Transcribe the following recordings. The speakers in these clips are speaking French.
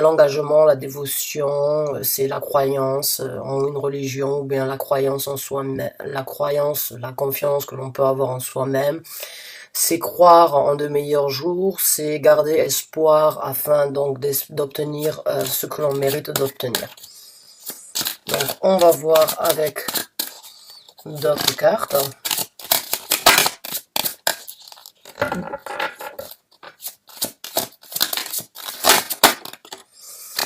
l'engagement, la dévotion, c'est la croyance en une religion ou bien la croyance en soi-même, la croyance, la confiance que l'on peut avoir en soi-même. C'est croire en de meilleurs jours, c'est garder espoir afin donc d'obtenir ce que l'on mérite d'obtenir. Donc on va voir avec d'autres cartes.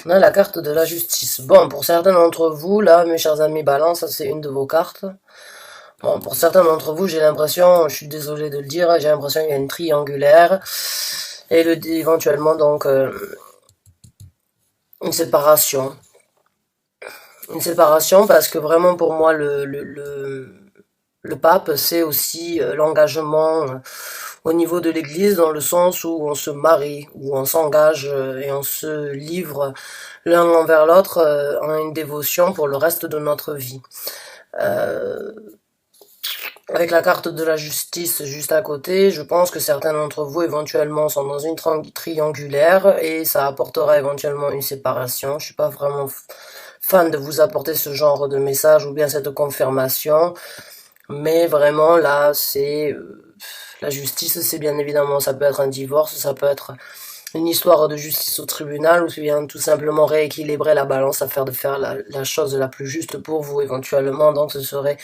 On a la carte de la justice. Bon, pour certains d'entre vous, là, mes chers amis Balance, c'est une de vos cartes. Bon, pour certains d'entre vous, j'ai l'impression, je suis désolé de le dire, j'ai l'impression qu'il y a une triangulaire. Et éventuellement, donc, une séparation. Une séparation parce que vraiment, pour moi, le pape, c'est aussi l'engagement au niveau de l'église, dans le sens où on se marie, où on s'engage et on se livre l'un envers l'autre en une dévotion pour le reste de notre vie. Avec la carte de la justice juste à côté, je pense que certains d'entre vous éventuellement sont dans une triangulaire et ça apportera éventuellement une séparation. Je suis pas vraiment fan de vous apporter ce genre de message ou bien cette confirmation, mais vraiment là c'est la justice, c'est bien évidemment, ça peut être un divorce, ça peut être une histoire de justice au tribunal, ou bien tout simplement rééquilibrer la balance afin de faire la chose la plus juste pour vous éventuellement. Donc ce serait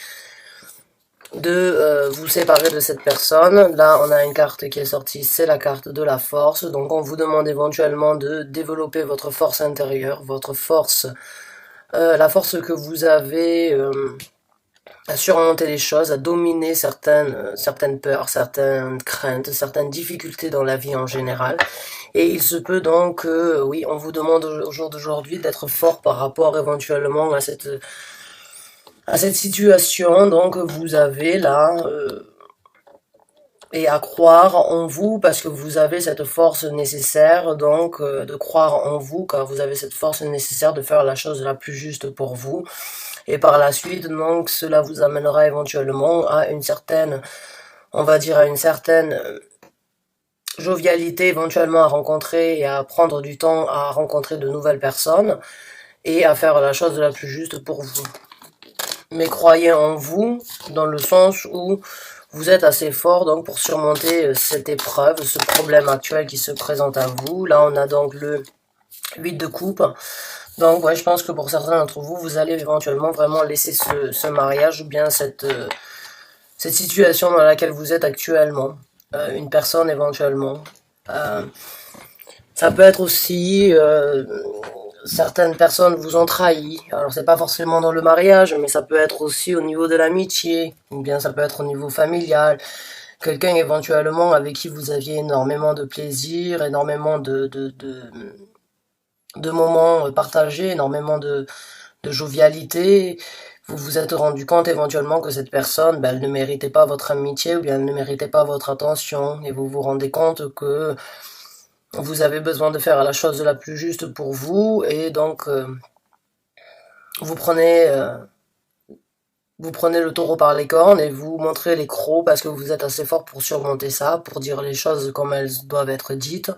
de vous séparer de cette personne. Là on a une carte qui est sortie, c'est la carte de la force. Donc on vous demande éventuellement de développer votre force intérieure, votre force, la force que vous avez à surmonter les choses, à dominer certaines peurs, certaines craintes, certaines difficultés dans la vie en général. Et il se peut donc que, oui, on vous demande au jour d'aujourd'hui d'être fort par rapport éventuellement à cette situation. Donc vous avez là et à croire en vous parce que vous avez cette force nécessaire, donc de croire en vous car vous avez cette force nécessaire de faire la chose la plus juste pour vous. Et par la suite, donc, cela vous amènera éventuellement à une certaine, on va dire, à une certaine jovialité, éventuellement à rencontrer et à prendre du temps à rencontrer de nouvelles personnes et à faire la chose la plus juste pour vous. Mais croyez en vous, dans le sens où vous êtes assez fort donc pour surmonter cette épreuve, ce problème actuel qui se présente à vous. Là, on a donc le 8 de coupe. Donc, ouais, je pense que pour certains d'entre vous, vous allez éventuellement vraiment laisser ce mariage ou bien cette situation dans laquelle vous êtes actuellement. Une personne éventuellement. Ça peut être aussi certaines personnes vous ont trahi. Alors c'est pas forcément dans le mariage, mais ça peut être aussi au niveau de l'amitié, ou bien ça peut être au niveau familial. Quelqu'un éventuellement avec qui vous aviez énormément de plaisir, énormément de moments partagés, énormément de jovialité. Vous vous êtes rendu compte éventuellement que cette personne, elle ne méritait pas votre amitié ou bien elle ne méritait pas votre attention. Et vous vous rendez compte que vous avez besoin de faire la chose la plus juste pour vous. Et donc, vous prenez le taureau par les cornes et vous montrez les crocs parce que vous êtes assez fort pour surmonter ça, pour dire les choses comme elles doivent être dites.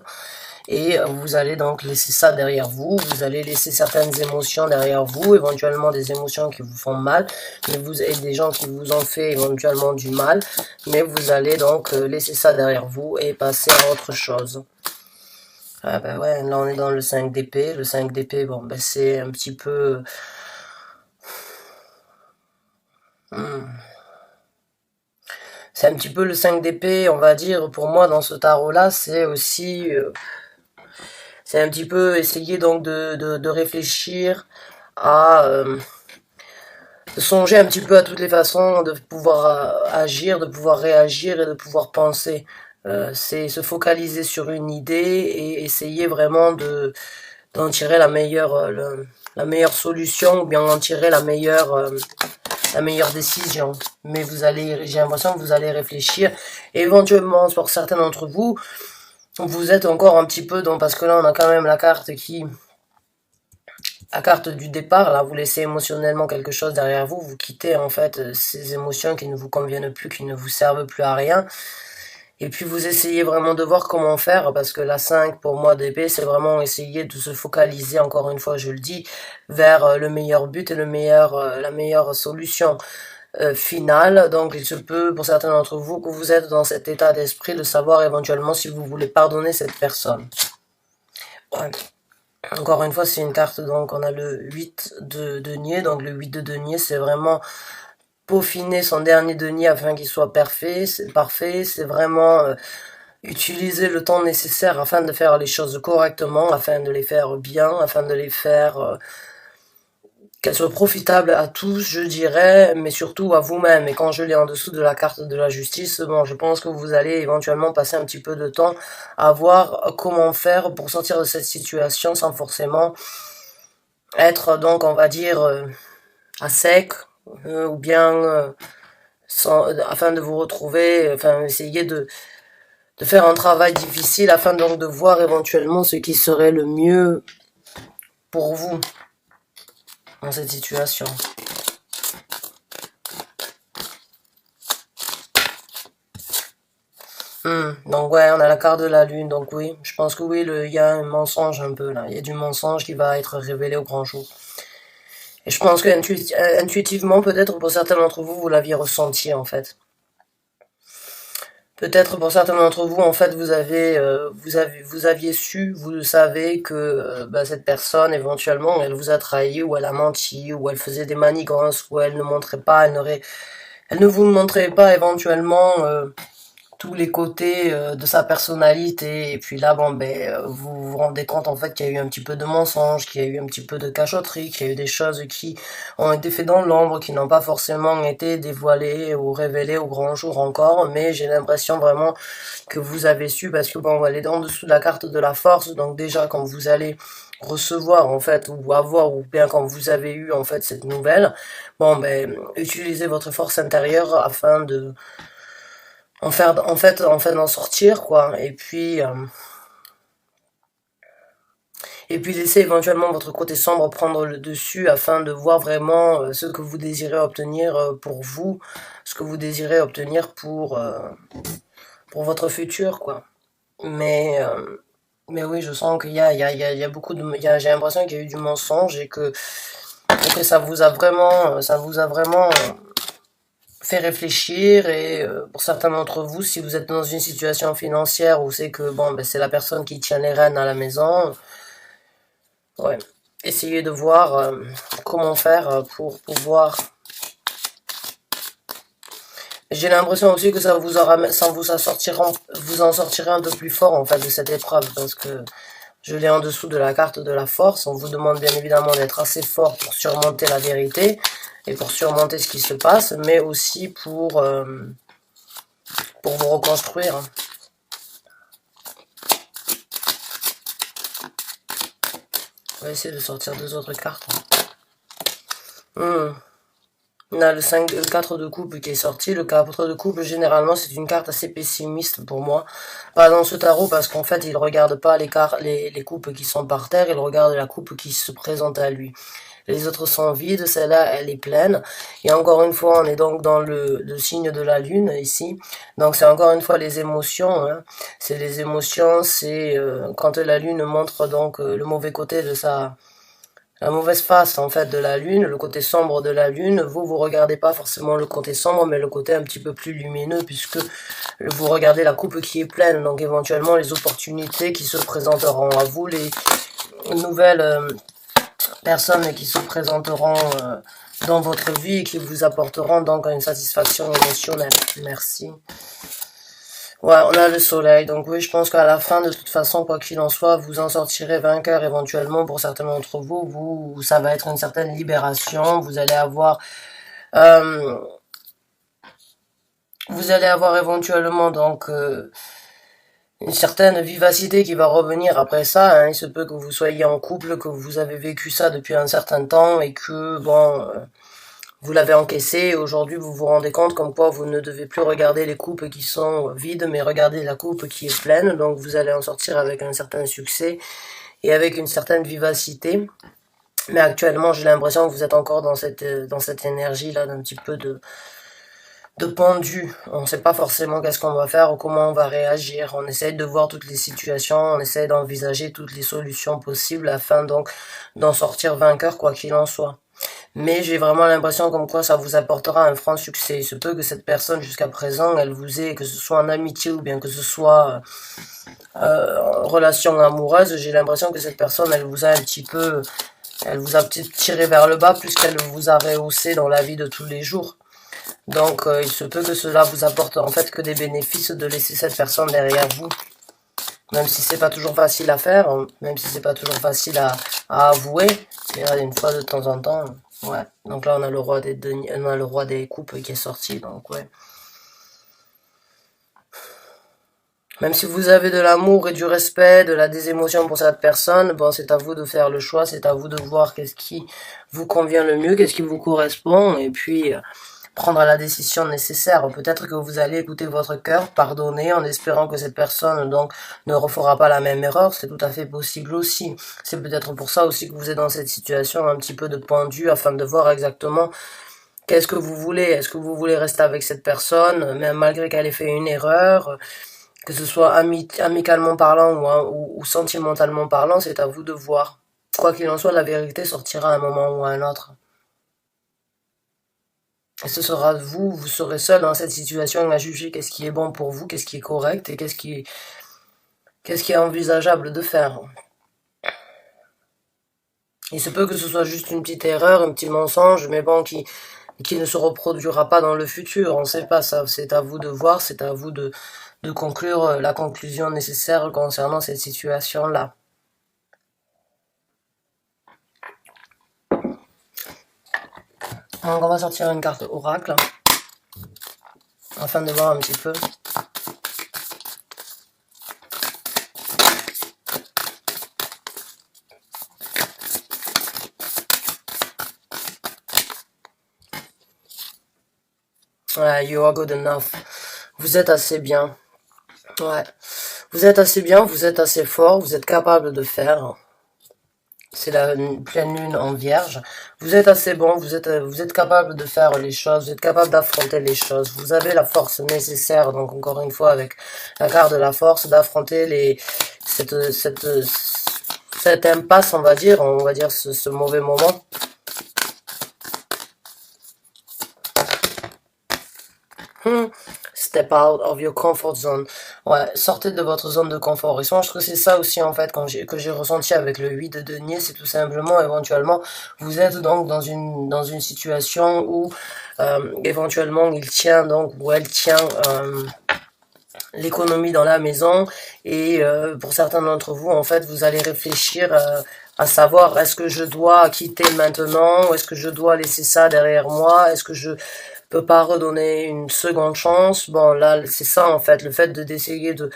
Et vous allez donc laisser ça derrière vous, vous allez laisser certaines émotions derrière vous, éventuellement des émotions qui vous font mal, mais et des gens qui vous ont fait éventuellement du mal, mais vous allez donc laisser ça derrière vous et passer à autre chose. Ah ben ouais, là on est dans le 5 d'épée, le 5 d'épée, bon ben c'est un petit peu... C'est un petit peu le 5 d'épée, on va dire, pour moi dans ce tarot-là, c'est aussi... c'est un petit peu essayer donc de réfléchir à... de songer un petit peu à toutes les façons de pouvoir agir, de pouvoir réagir et de pouvoir penser. C'est se focaliser sur une idée et essayer vraiment d'en tirer la meilleure solution ou bien en tirer la meilleure décision. Mais j'ai l'impression que vous allez réfléchir. Et éventuellement, pour certains d'entre vous, vous êtes encore un petit peu parce que là on a quand même la carte du départ, là vous laissez émotionnellement quelque chose derrière vous quittez en fait ces émotions qui ne vous conviennent plus, qui ne vous servent plus à rien. Et puis vous essayez vraiment de voir comment faire, parce que la 5 pour moi d'épée, c'est vraiment essayer de se focaliser, encore une fois je le dis, vers le meilleur but et la meilleure solution finale. Donc il se peut pour certains d'entre vous que vous êtes dans cet état d'esprit de savoir éventuellement si vous voulez pardonner cette personne. Ouais. Encore une fois, c'est une carte, donc on a le 8 de denier, donc le 8 de denier, c'est vraiment peaufiner son dernier denier afin qu'il soit parfait, c'est vraiment utiliser le temps nécessaire afin de faire les choses correctement, afin de les faire bien, afin de les faire qu'elles soient profitables à tous, je dirais, mais surtout à vous-même. Et quand je l'ai en dessous de la carte de la justice, bon, je pense que vous allez éventuellement passer un petit peu de temps à voir comment faire pour sortir de cette situation sans forcément être, donc, on va dire, à sec, ou bien afin de vous retrouver, enfin, essayer de faire un travail difficile afin donc de voir éventuellement ce qui serait le mieux pour vous dans cette situation. Donc ouais, on a la carte de la lune, donc oui, je pense que oui, il y a un mensonge un peu là, il y a du mensonge qui va être révélé au grand jour. Et je pense que intuitivement, peut-être pour certains d'entre vous, vous l'aviez ressenti en fait. Peut-être pour certains d'entre vous, en fait, vous aviez su, vous le savez que cette personne, éventuellement, elle vous a trahi, ou elle a menti, ou elle faisait des manigances, ou elle ne montrait pas, elle ne vous montrait pas éventuellement tous les côtés de sa personnalité. Et puis là, bon, vous vous rendez compte en fait qu'il y a eu un petit peu de mensonges, qu'il y a eu un petit peu de cachotterie, qu'il y a eu des choses qui ont été faites dans l'ombre, qui n'ont pas forcément été dévoilées ou révélées au grand jour encore. Mais j'ai l'impression vraiment que vous avez su, parce que bon, on va aller en dessous de la carte de la force. Donc déjà, quand vous allez recevoir en fait, ou avoir, ou bien quand vous avez eu en fait cette nouvelle, bon, utilisez votre force intérieure afin de en fait d'en sortir quoi, et puis laisser éventuellement votre côté sombre prendre le dessus afin de voir vraiment ce que vous désirez obtenir pour vous, ce que vous désirez obtenir pour votre futur quoi. Mais oui, je sens qu'il y a beaucoup de j'ai l'impression qu'il y a eu du mensonge et que ça vous a vraiment fait réfléchir. Et pour certains d'entre vous, si vous êtes dans une situation financière où c'est que bon c'est la personne qui tient les rênes à la maison, ouais, essayez de voir comment faire pour pouvoir. J'ai l'impression aussi que vous en sortirez un peu plus fort en fait de cette épreuve, parce que je l'ai en dessous de la carte de la force. On vous demande bien évidemment d'être assez fort pour surmonter la vérité et pour surmonter ce qui se passe, mais aussi pour vous reconstruire. On va essayer de sortir deux autres cartes. On a le 4 de coupe qui est sorti. Le 4 de coupe, généralement, c'est une carte assez pessimiste pour moi. Pas dans ce tarot, parce qu'en fait, il regarde pas les coupes qui sont par terre, il regarde la coupe qui se présente à lui. Les autres sont vides, celle-là, elle est pleine. Et encore une fois, on est donc dans le signe de la lune, ici. Donc c'est encore une fois les émotions. Hein. C'est les émotions, c'est quand la lune montre donc le mauvais côté de la mauvaise face en fait de la lune, le côté sombre de la lune. Vous regardez pas forcément le côté sombre, mais le côté un petit peu plus lumineux, puisque vous regardez la coupe qui est pleine. Donc éventuellement les opportunités qui se présenteront à vous, les nouvelles personnes qui se présenteront dans votre vie et qui vous apporteront donc une satisfaction émotionnelle. Merci. Ouais, on a le soleil, donc oui, je pense qu'à la fin, de toute façon, quoi qu'il en soit, vous en sortirez vainqueur éventuellement pour certains d'entre vous. Ça va être une certaine libération. Euh, vous allez avoir éventuellement donc une certaine vivacité qui va revenir après ça. Hein. Il se peut que vous soyez en couple, que vous avez vécu ça depuis un certain temps et que bon. Vous l'avez encaissé et aujourd'hui vous vous rendez compte comme quoi vous ne devez plus regarder les coupes qui sont vides, mais regarder la coupe qui est pleine. Donc vous allez en sortir avec un certain succès et avec une certaine vivacité. Mais actuellement j'ai l'impression que vous êtes encore dans cette énergie là d'un petit peu de pendu. On ne sait pas forcément qu'est-ce qu'on va faire ou comment on va réagir. On essaye de voir toutes les situations, on essaye d'envisager toutes les solutions possibles afin donc d'en sortir vainqueur quoi qu'il en soit. Mais j'ai vraiment l'impression comme quoi ça vous apportera un franc succès. Il se peut que cette personne jusqu'à présent, elle vous ait, que ce soit en amitié ou bien que ce soit en relation amoureuse, j'ai l'impression que cette personne, elle vous a peut-être tiré vers le bas plus qu'elle vous a rehaussé dans la vie de tous les jours. Donc il se peut que cela vous apporte en fait que des bénéfices de laisser cette personne derrière vous. Même si c'est pas toujours facile à faire, même si c'est pas toujours facile à avouer, mais une fois de temps en temps, ouais. Donc là on a le roi des deniers, on a le roi des coupes qui est sorti, donc ouais. Même si vous avez de l'amour et du respect, des émotions pour cette personne, bon, c'est à vous de faire le choix, c'est à vous de voir qu'est-ce qui vous convient le mieux, qu'est-ce qui vous correspond, et puis prendre la décision nécessaire. Peut-être que vous allez écouter votre cœur, pardonner, en espérant que cette personne donc ne refera pas la même erreur. C'est tout à fait possible aussi. C'est peut-être pour ça aussi que vous êtes dans cette situation un petit peu de pendu, afin de voir exactement qu'est-ce que vous voulez. Est-ce que vous voulez rester avec cette personne, même malgré qu'elle ait fait une erreur, que ce soit amicalement parlant ou sentimentalement parlant, c'est à vous de voir. Quoi qu'il en soit, la vérité sortira à un moment ou à un autre. Et ce sera vous serez seul dans cette situation à juger qu'est-ce qui est bon pour vous, qu'est-ce qui est correct et qu'est-ce qui est envisageable de faire. Il se peut que ce soit juste une petite erreur, un petit mensonge, mais bon, qui ne se reproduira pas dans le futur. On ne sait pas ça. C'est à vous de voir, c'est à vous de conclure la conclusion nécessaire concernant cette situation-là. Donc on va sortir une carte oracle, afin de voir un petit peu. Voilà, you are good enough. Vous êtes assez bien. Ouais. Vous êtes assez bien, vous êtes assez fort, vous êtes capable de faire. C'est la pleine lune en vierge. Vous êtes assez bon, vous êtes capable de faire les choses, vous êtes capable d'affronter les choses. Vous avez la force nécessaire, donc encore une fois avec la carte de la force, d'affronter cette impasse, on va dire ce mauvais moment. Step out of your comfort zone. Ouais, sortez de votre zone de confort. Et je pense que c'est ça aussi, en fait, que j'ai ressenti avec le 8 de denier, c'est tout simplement, éventuellement, vous êtes donc dans une situation où, éventuellement, il tient donc, ou elle tient, l'économie dans la maison. Et, pour certains d'entre vous, en fait, vous allez réfléchir, à savoir, est-ce que je dois quitter maintenant, ou est-ce que je dois laisser ça derrière moi, est-ce que je peut pas redonner une seconde chance. Bon, là, c'est ça, en fait, le fait d'essayer de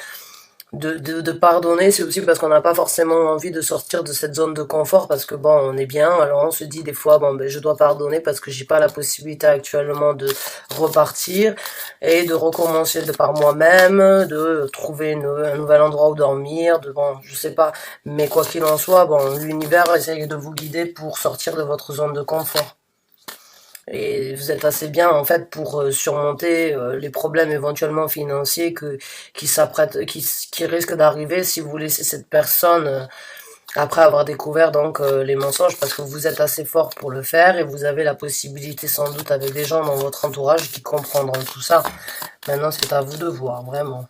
pardonner, c'est aussi parce qu'on n'a pas forcément envie de sortir de cette zone de confort, parce que bon, on est bien, alors on se dit des fois, bon, ben, je dois pardonner parce que j'ai pas la possibilité actuellement de repartir et de recommencer de par moi-même, de trouver un nouvel endroit où dormir, bon, je sais pas, mais quoi qu'il en soit, bon, l'univers essaye de vous guider pour sortir de votre zone de confort. Et vous êtes assez bien en fait pour surmonter les problèmes éventuellement financiers qui risquent d'arriver si vous laissez cette personne après avoir découvert donc les mensonges, parce que vous êtes assez fort pour le faire et vous avez la possibilité sans doute avec des gens dans votre entourage qui comprendront tout ça. Maintenant c'est à vous de voir, vraiment.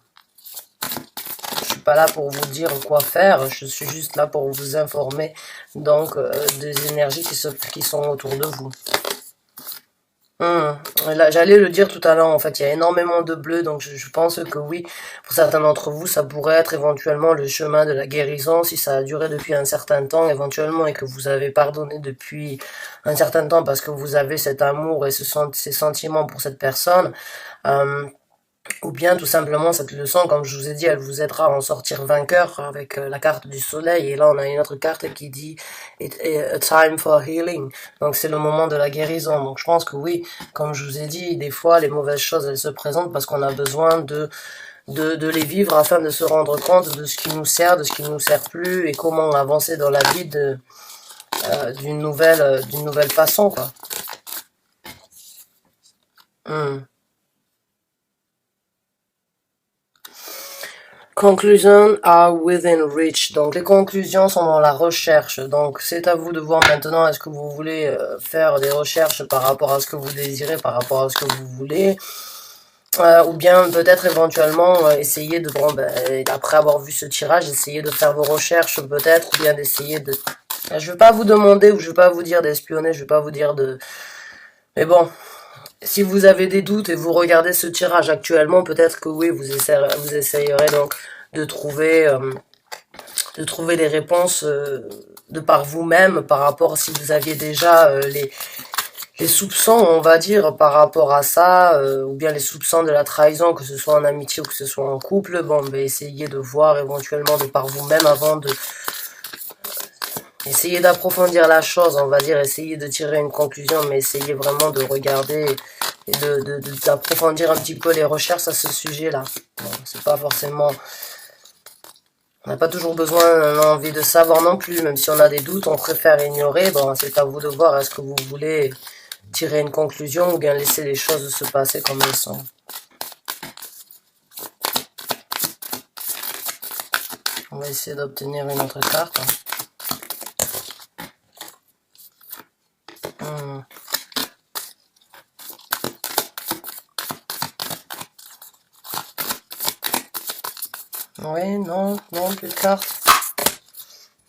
Je suis pas là pour vous dire quoi faire, je suis juste là pour vous informer donc des énergies qui sont autour de vous. Là, j'allais le dire tout à l'heure, en fait, il y a énormément de bleu, donc je pense que oui, pour certains d'entre vous, ça pourrait être éventuellement le chemin de la guérison, si ça a duré depuis un certain temps, éventuellement, et que vous avez pardonné depuis un certain temps parce que vous avez cet amour et ces sentiments pour cette personne. Ou bien tout simplement cette leçon, comme je vous ai dit, elle vous aidera à en sortir vainqueur avec la carte du soleil. Et là on a une autre carte qui dit a time for healing. Donc c'est le moment de la guérison. Donc je pense que oui, comme je vous ai dit, des fois les mauvaises choses elles se présentent parce qu'on a besoin de les vivre afin de se rendre compte de ce qui nous sert, de ce qui nous sert plus et comment avancer dans la vie d'une nouvelle façon quoi. Conclusions are within reach. Donc les conclusions sont dans la recherche. Donc c'est à vous de voir maintenant, est-ce que vous voulez faire des recherches par rapport à ce que vous désirez, par rapport à ce que vous voulez. Ou bien peut-être éventuellement essayer de, bon, après avoir vu ce tirage, essayer de faire vos recherches peut-être, ou bien d'essayer de... Je vais pas vous demander, ou je vais pas vous dire d'espionner, je vais pas vous dire de... Mais bon, si vous avez des doutes et vous regardez ce tirage actuellement, peut-être que oui, vous essayerez donc de trouver des réponses de par vous-même, par rapport si vous aviez déjà les soupçons, on va dire, par rapport à ça, ou bien les soupçons de la trahison, que ce soit en amitié ou que ce soit en couple. Bon, essayez de voir éventuellement de par vous-même avant de... Essayez d'approfondir la chose, on va dire, essayez de tirer une conclusion, mais essayez vraiment de regarder et d'approfondir un petit peu les recherches à ce sujet-là. Bon, c'est pas forcément... On n'a pas toujours besoin, envie de savoir non plus, même si on a des doutes, on préfère ignorer. Bon, c'est à vous de voir, est-ce que vous voulez tirer une conclusion ou bien laisser les choses se passer comme elles sont. On va essayer d'obtenir une autre carte. Oui, non, plus de cartes.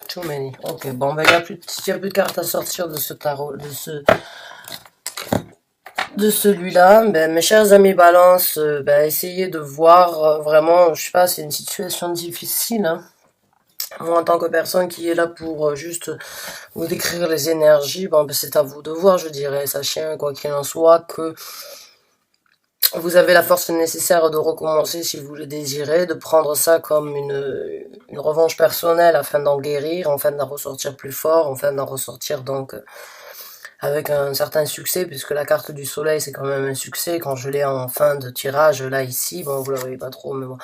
Too many. Ok, bon, il n'y a plus de cartes à sortir de ce tarot, de celui-là. Mes chers amis Balance, essayez de voir vraiment, je sais pas, c'est une situation difficile, hein. Moi, en tant que personne qui est là pour juste vous décrire les énergies, c'est à vous de voir, je dirais. Sachez, quoi qu'il en soit, que vous avez la force nécessaire de recommencer si vous le désirez, de prendre ça comme une revanche personnelle afin d'en guérir, afin d'en ressortir plus fort, afin d'en ressortir donc avec un certain succès, puisque la carte du soleil c'est quand même un succès. Quand je l'ai en fin de tirage là ici, bon vous la voyez pas trop, mais bon,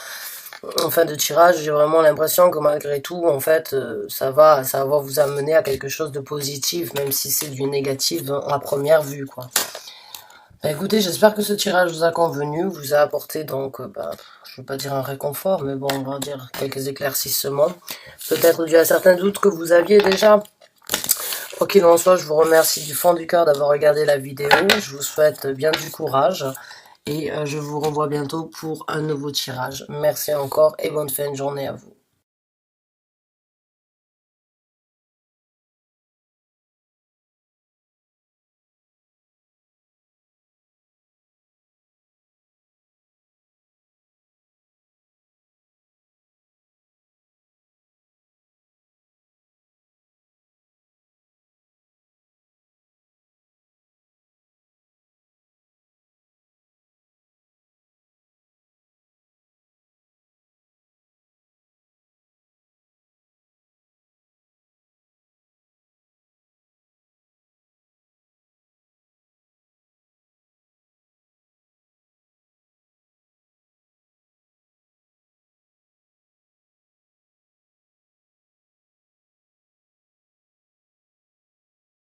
en fin de tirage j'ai vraiment l'impression que malgré tout en fait ça va vous amener à quelque chose de positif, même si c'est du négatif à première vue quoi. Écoutez, j'espère que ce tirage vous a convenu, vous a apporté donc, je vais pas dire un réconfort, mais bon, on va dire quelques éclaircissements. Peut-être dû à certains doutes que vous aviez déjà. Quoi qu'il en soit, je vous remercie du fond du cœur d'avoir regardé la vidéo. Je vous souhaite bien du courage. Et je vous revois bientôt pour un nouveau tirage. Merci encore et bonne fin de journée à vous.